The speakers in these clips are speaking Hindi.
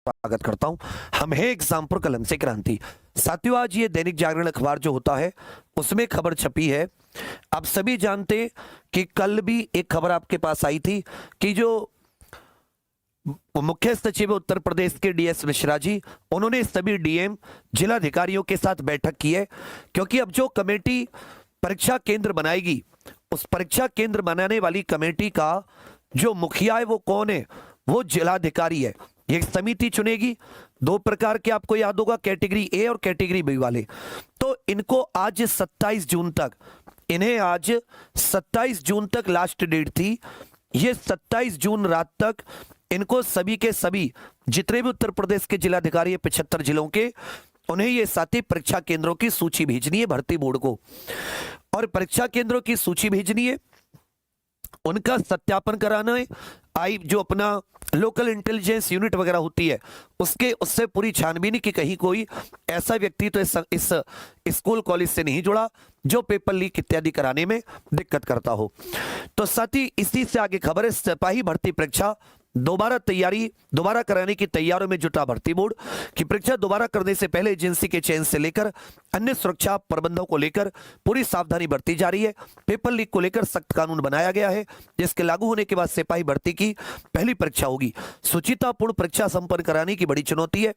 स्वागत करता हूं। हम है एग्जामपुर कलम से क्रांति। साथियों, आज ये दैनिक जागरण अखबार जो होता है उसमें खबर छपी है। आप सभी जानते कि कल भी एक खबर आपके पास आई थी कि जो मुख्य सचिव उत्तर प्रदेश के डीएस मिश्रा जी, उन्होंने सभी डीएम जिलाधिकारियों के साथ बैठक की है, क्योंकि अब जो कमेटी परीक्षा केंद्र बनाएगी, उस परीक्षा केंद्र बनाने वाली कमेटी का जो मुखिया है वो कौन है? वो जिलाधिकारी है। एक समिति चुनेगी। दो प्रकार के आपको याद होगा, कैटेगरी ए और कैटेगरी बी वाले। तो इनको आज 27 जून तक, इन्हें आज 27 जून तक लास्ट डेट थी। ये 27 जून रात तक इनको सभी के सभी जितने भी उत्तर प्रदेश के जिलाधिकारी है 75 जिलों के, उन्हें ये साथी परीक्षा केंद्रों की सूची भेजनी है भर्ती बोर्ड को। और परीक्षा केंद्रों की सूची भेजनी है, उनका सत्यापन कराना है। जो अपना लोकल इंटेलिजेंस यूनिट वगैरह होती है उससे पूरी छानबीन कि कहीं कोई ऐसा व्यक्ति तो इस स्कूल कॉलेज से नहीं जुड़ा जो पेपर लीक इत्यादि कराने में दिक्कत करता हो। तो साथ ही इसी से आगे खबर है, सिपाही भर्ती परीक्षा दोबारा कराने की तैयारियों में जुटा भर्ती बोर्ड की परीक्षा दोबारा करने से पहले एजेंसी के चयन से लेकर अन्य सुरक्षा प्रबंधों को लेकर पूरी सावधानी बरती जा रही है। पेपर लीक को लेकर सख्त कानून बनाया गया है, जिसके लागू होने के बाद सिपाही भर्ती की पहली परीक्षा होगी। सुचितापूर्ण परीक्षा संपन्न कराने की बड़ी चुनौती है।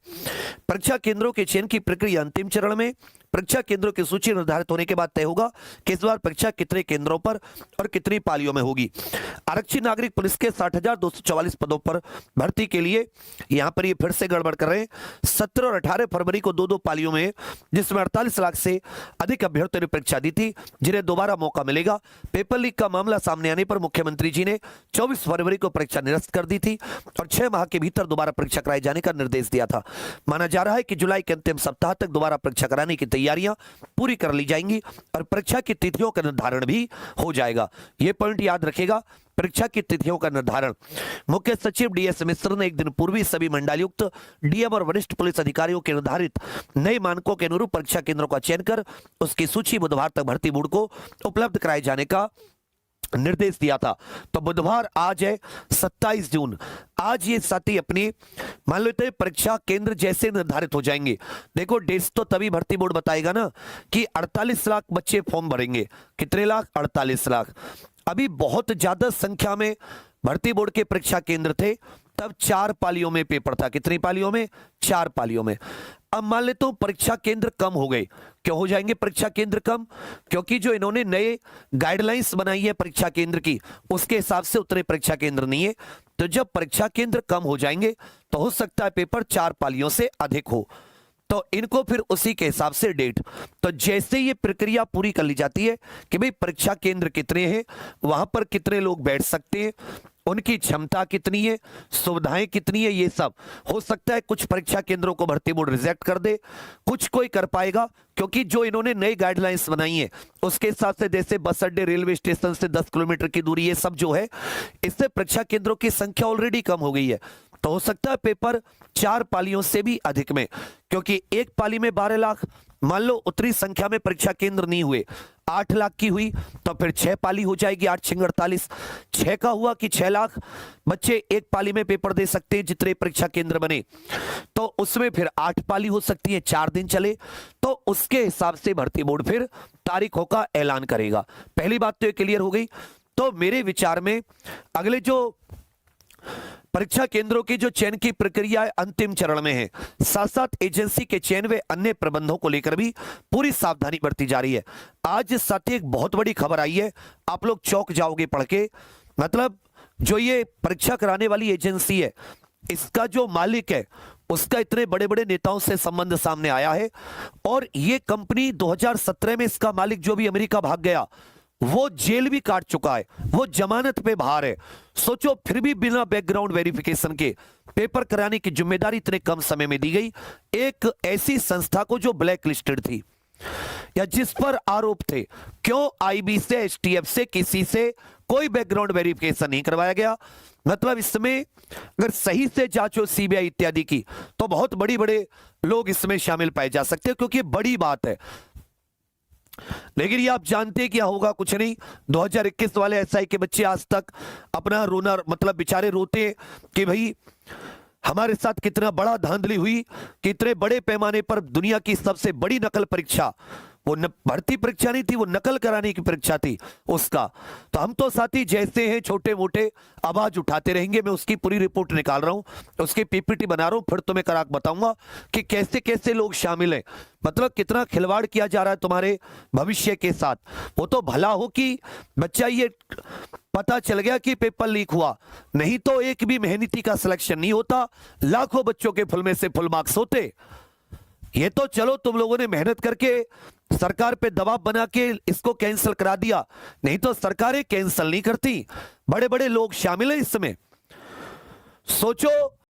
परीक्षा केंद्रों के चयन की प्रक्रिया अंतिम चरण में। परीक्षा केंद्रों की सूची निर्धारित होने के बाद तय होगा कि इस बार परीक्षा कितने केंद्रों पर और कितनी पालियों में होगी। आरक्षित नागरिक पुलिस के 60,244 पदों पर भर्ती के लिए यहां पर ये फिर से गड़बड़ कर रहे हैं। 17 और 18 फरवरी को दो पालियों में, जिसमें 48 लाख से अधिक अभ्यर्थियों ने परीक्षा दी थी, जिन्हें दोबारा मौका मिलेगा। पेपर लीक का मामला सामने आने पर मुख्यमंत्री जी ने 24 फरवरी को परीक्षा निरस्त कर दी थी और 6 माह के भीतर दोबारा परीक्षा कराए जाने का निर्देश दिया था। माना जा रहा है कि जुलाई के अंतिम सप्ताह तक दोबारा परीक्षा कराने की तैयारियां पूरी कर ली जाएंगी और परीक्षा की तिथियों का निर्धारण भी हो जाएगा। यह पॉइंट याद रखेगा, परीक्षा की तिथियों का निर्धारण। मुख्य सचिव डीएस मिश्र ने एक दिन पूर्व ही सभी मंडलायुक्त, डीएम और वरिष्ठ पुलिस अधिकारियों के निर्धारित नए मानकों के अनुरूप परीक्षा केंद्रों का चयन कर उसकी सूची बुधवार तक भर्ती बोर्ड को उपलब्ध कराए जाने का निर्देश दिया था। तो बुधवार आज है 27 जून। आज ये साथी अपनी मान लेते हैं परीक्षा केंद्र जैसे निर्धारित हो जाएंगे। देखो, डेट्स तो तभी भर्ती बोर्ड बताएगा ना कि 48 लाख बच्चे फॉर्म भरेंगे। कितने लाख? 48 लाख। अभी बहुत ज्यादा संख्या में भर्ती बोर्ड के परीक्षा केंद्र थे, तब 4 पालियों में पेपर था। कितनी पालियों में? 4 पालियों में। अब मान लेते हो परीक्षा केंद्र कम हो गए। क्यों हो जाएंगे परीक्षा केंद्र कम? क्योंकि जो इन्होंने नए गाइडलाइंस बनाई है परीक्षा केंद्र की, उसके हिसाब से उतने परीक्षा केंद्र नहीं है। तो जब परीक्षा केंद्र कम हो जाएंगे तो हो सकता है पेपर 4 पालियों से अधिक हो, तो इनको फिर उसी के हिसाब से डेट। तो जैसे ये प्रक्रिया पूरी कर ली जाती है कि भाई परीक्षा केंद्र कितने हैं, वहां पर कितने लोग बैठ सकते हैं, उनकी क्षमता कितनी है, सुविधाएं कितनी है, ये सब हो सकता है। कुछ परीक्षा केंद्रों को भर्ती बोर्ड रिजेक्ट कर दे, कुछ कोई कर पाएगा, क्योंकि जो इन्होंने नई गाइडलाइंस बनाई है उसके हिसाब से, जैसे बस अड्डे, रेलवे स्टेशन से 10 किलोमीटर की दूरी, ये सब जो है, इससे परीक्षा केंद्रों की संख्या ऑलरेडी कम हो गई है। तो हो सकता है पेपर 4 पालियों से भी अधिक में, क्योंकि एक पाली में 12 लाख, मान लो उतनी संख्या में परीक्षा केंद्र नहीं हुए, 8 लाख की हुई, तो फिर 6 पाली हो जाएगी। 8 6 48, 6 का हुआ कि 6 लाख बच्चे एक पाली में पेपर दे सकते हैं जितने परीक्षा केंद्र बने, तो उसमें फिर 8 पाली हो सकती है, 4 दिन चले, तो उसके हिसाब से भर्ती बोर्ड फिर तारीखों का ऐलान करेगा। पहली बात तो ये क्लियर हो गई। तो मेरे विचार में अगले जो परीक्षा केंद्रों की जो चयन की प्रक्रिया है अंतिम चरण में है। साथ साथ एजेंसी के चयन व अन्य प्रबंधों को लेकर भी पूरी सावधानी बरती जा रही है। आज साथ ही एक बहुत बड़ी खबर आई है, आप लोग चौंक जाओगे पढ़ के। मतलब जो ये परीक्षा कराने वाली एजेंसी है, इसका जो मालिक है उसका इतने बड़े बड़े नेताओं से संबंध सामने आया है, और ये कंपनी 2017 में इसका मालिक जो भी अमेरिका भाग गया, वो जेल भी काट चुका है, वो जमानत पे बाहर है। सोचो, फिर भी बिना बैकग्राउंड वेरिफिकेशन के पेपर कराने की जिम्मेदारी इतने कम समय में दी गई एक ऐसी संस्था को जो ब्लैक लिस्टेड थी या जिस पर आरोप थे। क्यों आईबी से, एसटीएफ से, किसी से कोई बैकग्राउंड वेरिफिकेशन नहीं करवाया गया? मतलब इसमें अगर सही से जांच हो सीबीआई इत्यादि की, तो बहुत बड़े बड़े लोग इसमें शामिल पाए जा सकते हैं, क्योंकि बड़ी बात है। लेकिन ये आप जानते क्या होगा? कुछ नहीं। 2021 वाले एसआई के बच्चे आज तक अपना रोना, मतलब बेचारे रोते कि भाई हमारे साथ कितना बड़ा धांधली हुई कि इतने बड़े पैमाने पर दुनिया की सबसे बड़ी नकल परीक्षा, वो भर्ती परीक्षा नहीं थी, वो नकल कराने की परीक्षा थी उसका। तो हम तो साथी जैसे हैं छोटे मोटे आवाज उठाते रहेंगे। मैं उसकी पूरी रिपोर्ट निकाल रहा हूं, उसकी पीपीटी बना रहा हूं, फिर तुम्हें करा बताऊंगा कि कैसे कैसे लोग शामिल हैं, मतलब कितना खिलवाड़ किया जा रहा है तुम्हारे भविष्य के साथ। वो तो भला हो कि बच्चा ये पता चल गया कि पेपर लीक हुआ, नहीं तो एक भी मेहनती का सिलेक्शन नहीं होता, लाखों बच्चों के फुल में से फुल मार्क्स होते। ये तो चलो तुम लोगों ने मेहनत करके सरकार पे दबाव बना के इसको कैंसिल करा दिया, नहीं तो सरकारें कैंसिल नहीं करती। बड़े बड़े लोग शामिल हैं इसमें। सोचो